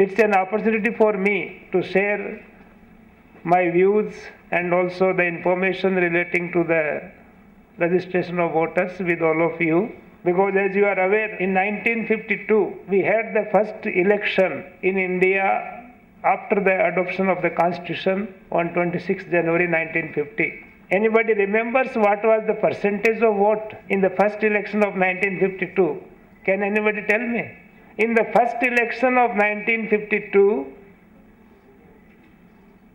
It's an opportunity for me to share my views and also the information relating to the registration of voters with all of you. Because as you are aware, in 1952, we had the first election in India after the adoption of the Constitution on 26 January 1950. Anybody remembers what was the percentage of vote in the first election of 1952? Can anybody tell me? In the first election of 1952,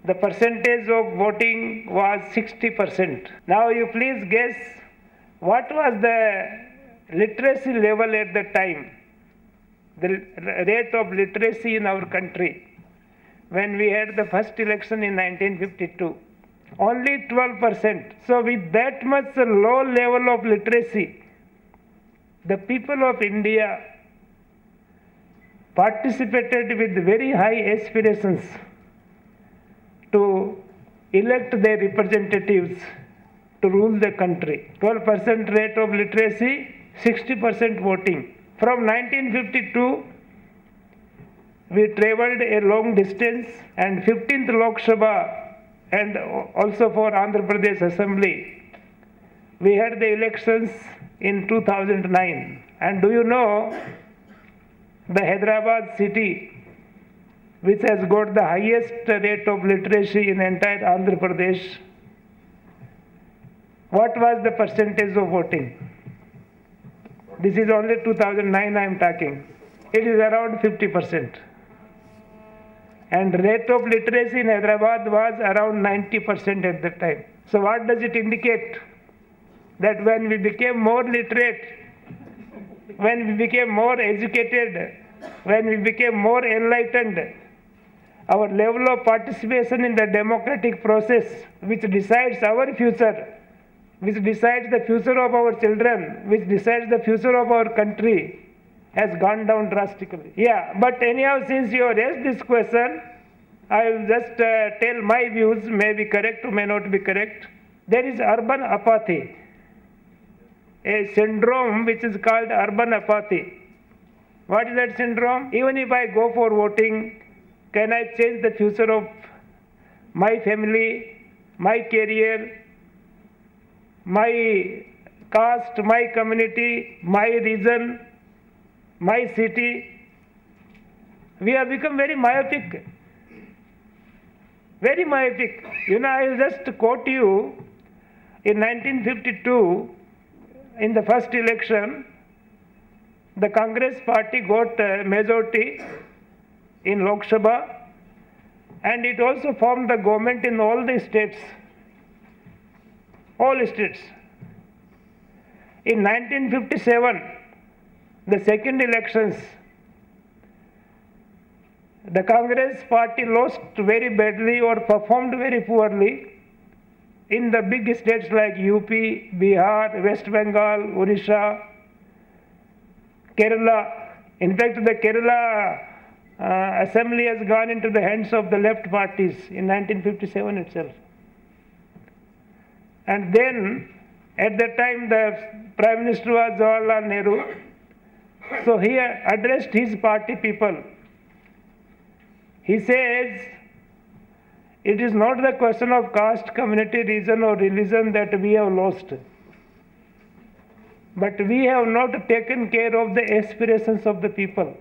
the percentage of voting was 60%. Now you please guess what was the literacy level at the time, the rate of literacy in our country when we had the first election in 1952. Only 12%. So with that much low level of literacy, the people of India participated with very high aspirations to elect their representatives to rule the country. 12% rate of literacy, 60% voting. From 1952, we traveled a long distance, and 15th Lok Sabha and also for Andhra Pradesh Assembly, we had the elections in 2009. And do you know, the Hyderabad city, which has got the highest rate of literacy in entire Andhra Pradesh, what was the percentage of voting? This is only 2009 I am talking. It is around 50%. And rate of literacy in Hyderabad was around 90% at that time. So what does it indicate? That when we became more literate, when we became more educated, when we became more enlightened, our level of participation in the democratic process, which decides our future, which decides the future of our children, which decides the future of our country, has gone down drastically. Yeah, but anyhow, since you raised this question, I will just tell my views, may be correct or may not be correct. There is urban apathy, a syndrome which is called urban apathy. What is that syndrome? Even if I go for voting, can I change the future of my family, my career, my caste, my community, my region, my city? We have become very myopic. Very myopic. You know, I will just quote you, in 1952, in the first election, the Congress party got a majority in Lok Sabha, and it also formed the government in all the states. All states. In 1957, the second elections, the Congress party lost very badly or performed very poorly in the big states like UP, Bihar, West Bengal, Odisha, Kerala. In fact, the Kerala assembly has gone into the hands of the left parties in 1957 itself. And then, at that time, the Prime Minister was Jawaharlal Nehru. So he addressed his party people. He says, it is not the question of caste, community, region or religion that we have lost, but we have not taken care of the aspirations of the people.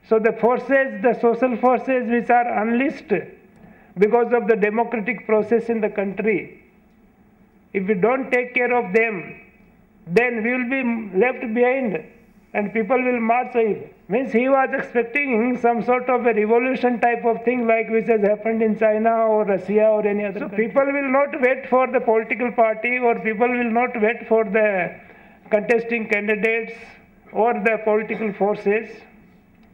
So the forces, the social forces which are unleashed because of the democratic process in the country, if we don't take care of them, then we will be left behind and people will march ahead. Means he was expecting some sort of a revolution type of thing like which has happened in China or Russia or any other country. People will not wait for the political party, or people will not wait for the contesting candidates or the political forces,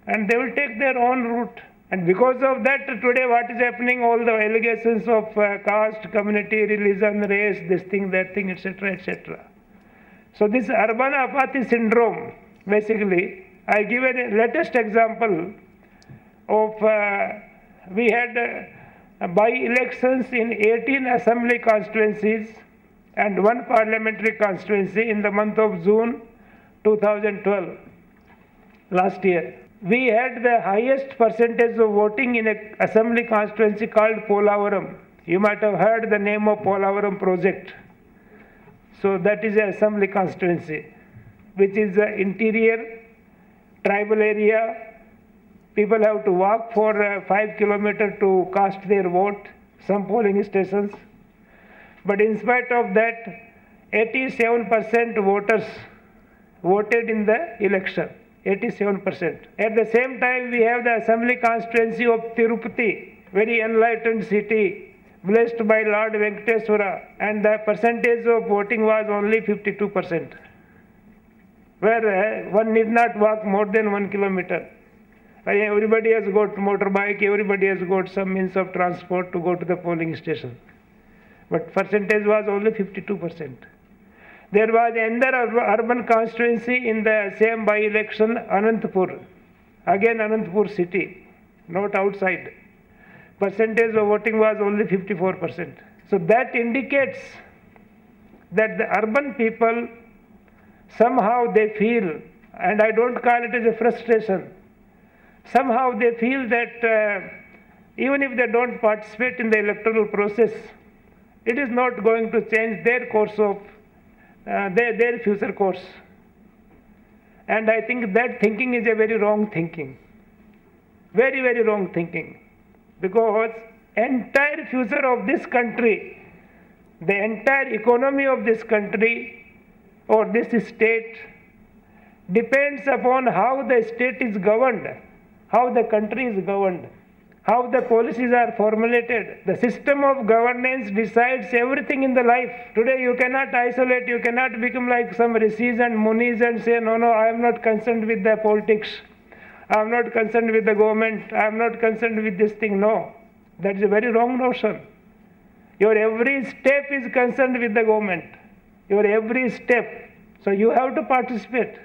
and they will take their own route. And because of that, today what is happening, all the allegations of caste, community, religion, race, this thing, that thing, etc., etc. So this urban apathy syndrome, basically, I give a latest example of, we had by-elections in 18 assembly constituencies and 1 parliamentary constituency in the month of June 2012, last year. we had the highest percentage of voting in an assembly constituency called Polavaram. You might have heard the name of Polavaram project. So that is an assembly constituency, which is the interior tribal area. People have to walk for 5 kilometers to cast their vote, some polling stations. But in spite of that, 87% voters voted in the election. 87%. At the same time, we have the assembly constituency of Tirupati, very enlightened city, blessed by Lord Venkateswara, and the percentage of voting was only 52%, where one need not walk more than 1 kilometer. Everybody has got motorbike, everybody has got some means of transport to go to the polling station. But percentage was only 52%. There was another urban constituency in the same by-election, Anantapur. Again Anantapur city, not outside. Percentage of voting was only 54%. So that indicates that the urban people, somehow they feel, and I don't call it as a frustration, somehow they feel that even if they don't participate in the electoral process, it is not going to change their course of their future course. And I think that thinking is a very wrong thinking. Very, very wrong thinking. Because entire future of this country, the entire economy of this country or this state depends upon how the state is governed, how the country is governed, how the policies are formulated. The system of governance decides everything in the life. Today you cannot isolate, you cannot become like some rishis and munis and say, no, I am not concerned with the politics. I am not concerned with the government. I am not concerned with this thing. No, that is a very wrong notion. Your every step is concerned with the government. Your every step. So you have to participate.